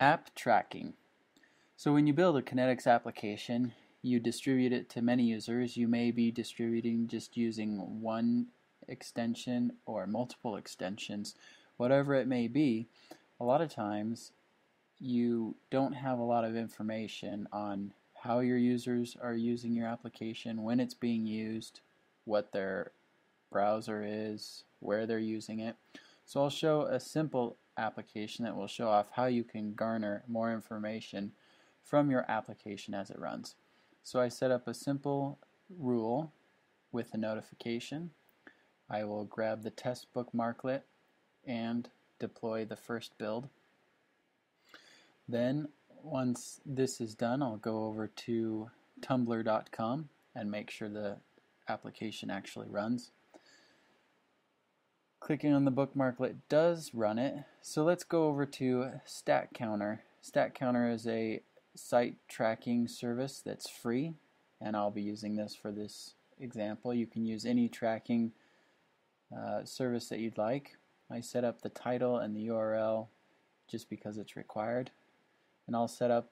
App tracking. So when you build a Kynetx application, you distribute it to many users. You may be distributing just using one extension or multiple extensions. Whatever it may be, a lot of times you don't have a lot of information on how your users are using your application, when it's being used, what their browser is, where they're using it. So I'll show a simple application that will show off how you can garner more information from your application as it runs. So I set up a simple rule with a notification. I will grab the test bookmarklet and deploy the first build. Then once this is done, I'll go over to tumblr.com and make sure the application actually runs. Clicking on the bookmarklet does run it. So let's go over to Stat Counter. Stat Counter is a site tracking service that's free, and I'll be using this for this example. You can use any tracking service that you'd like. I set up the title and the URL just because it's required, and I'll set up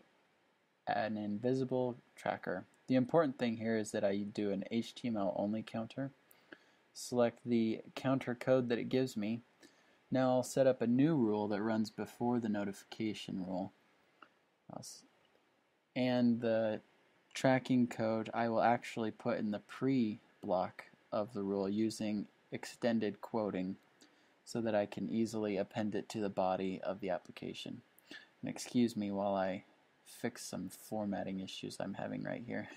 an invisible tracker. The important thing here is that I do an HTML only counter. Select the counter code that it gives me. Now I'll set up a new rule that runs before the notification rule. And the tracking code I will actually put in the pre-block of the rule using extended quoting so that I can easily append it to the body of the application. And excuse me while I fix some formatting issues I'm having right here.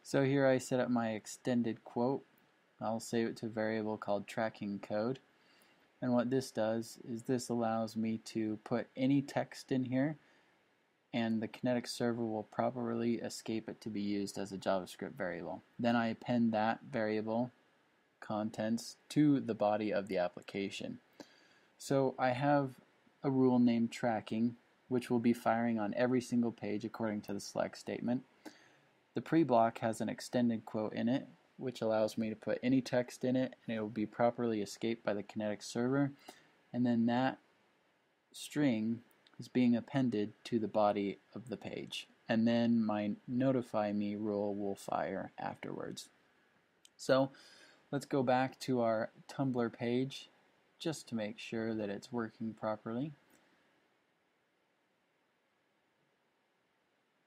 So here I set up my extended quote. I'll save it to a variable called tracking code. And what this does is this allows me to put any text in here, and the Kynetx server will properly escape it to be used as a JavaScript variable. Then I append that variable contents to the body of the application. So I have a rule named tracking, which will be firing on every single page according to the select statement. The pre-block has an extended quote in it, which allows me to put any text in it, and it will be properly escaped by the Kynetx server. And then that string is being appended to the body of the page. And then my notify me rule will fire afterwards. So let's go back to our Tumblr page just to make sure that it's working properly.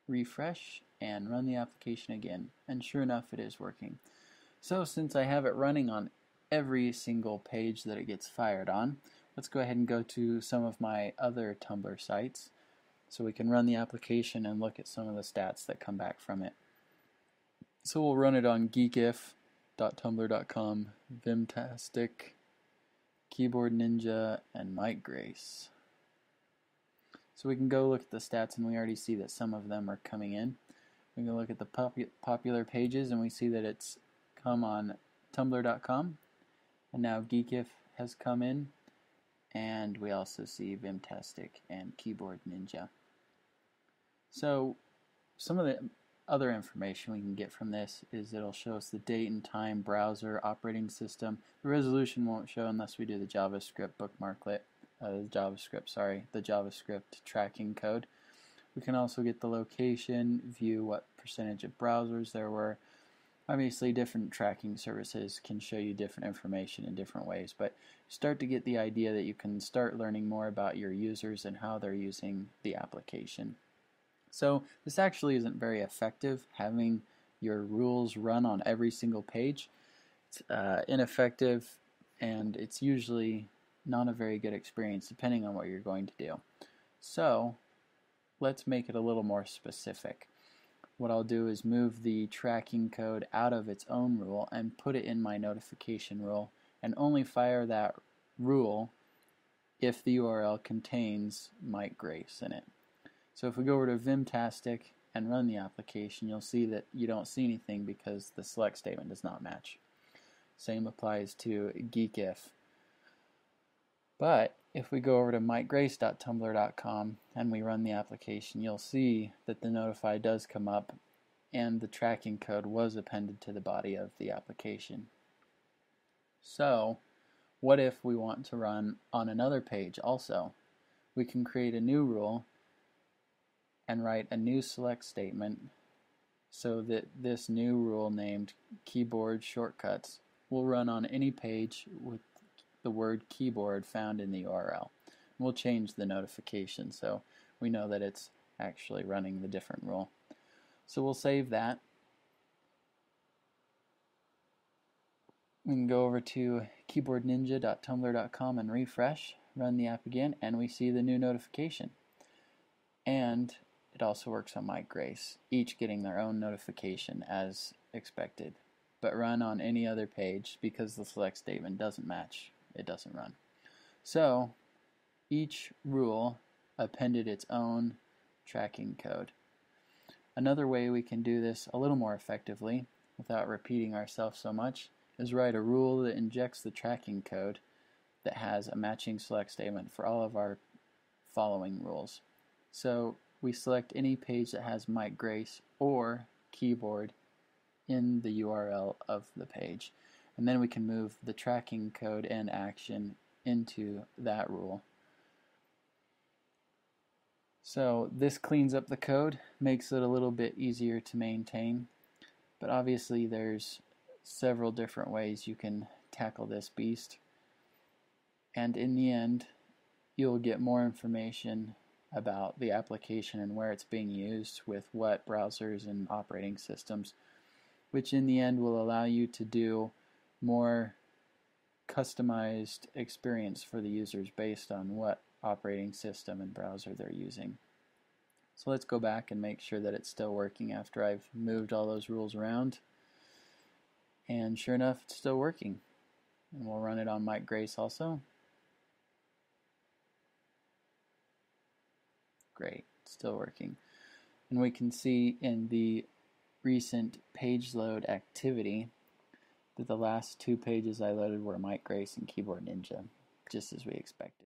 Refresh and run the application again, and sure enough it is working. So since I have it running on every single page that it gets fired on, let's go ahead and go to some of my other Tumblr sites so we can run the application and look at some of the stats that come back from it. So we'll run it on geekif.tumblr.com, Vimtastic, Keyboard Ninja, and Mike Grace. So we can go look at the stats, and we already see that some of them are coming in. We can look at the popular pages, and we see that it's come on tumblr.com, and now Geekif has come in, and we also see Vimtastic and Keyboard Ninja. So some of the other information we can get from this is it'll show us the date and time, browser, operating system. The resolution won't show unless we do the JavaScript bookmarklet. The JavaScript tracking code. We can also get the location, view what percentage of browsers there were. Obviously different tracking services can show you different information in different ways, but start to get the idea that you can start learning more about your users and how they're using the application. So this actually isn't very effective, having your rules run on every single page. It's ineffective, and it's usually not a very good experience depending on what you're going to do. So let's make it a little more specific. What I'll do is move the tracking code out of its own rule and put it in my notification rule, and only fire that rule if the URL contains Mike Grace in it. So if we go over to Vimtastic and run the application, you'll see that you don't see anything because the select statement does not match. Same applies to Geekif. But if we go over to mikegrace.tumblr.com and we run the application, you'll see that the notify does come up and the tracking code was appended to the body of the application. So what if we want to run on another page also? we can create a new rule and write a new select statement so that this new rule named keyboard shortcuts will run on any page with the word keyboard found in the URL. We'll change the notification so we know that it's actually running the different rule. So we'll save that. We can go over to keyboardninja.tumblr.com and refresh, run the app again, and we see the new notification. And it also works on Mike Grace, each getting their own notification as expected, but run on any other page because the select statement doesn't match. It doesn't run. So each rule appended its own tracking code. Another way we can do this a little more effectively without repeating ourselves so much is write a rule that injects the tracking code that has a matching select statement for all of our following rules. So we select any page that has Mike Grace or keyboard in the URL of the page, and then we can move the tracking code and action into that rule. So this cleans up the code, makes it a little bit easier to maintain, but obviously there's several different ways you can tackle this beast, and in the end you'll get more information about the application and where it's being used with what browsers and operating systems, which in the end will allow you to do more customized experience for the users based on what operating system and browser they're using. So let's go back and make sure that it's still working after I've moved all those rules around. And sure enough, it's still working. And we'll run it on Mike Grace also. Great, still working. And we can see in the recent page load activity that the last two pages I loaded were Mike Grace and Keyboard Ninja, just as we expected.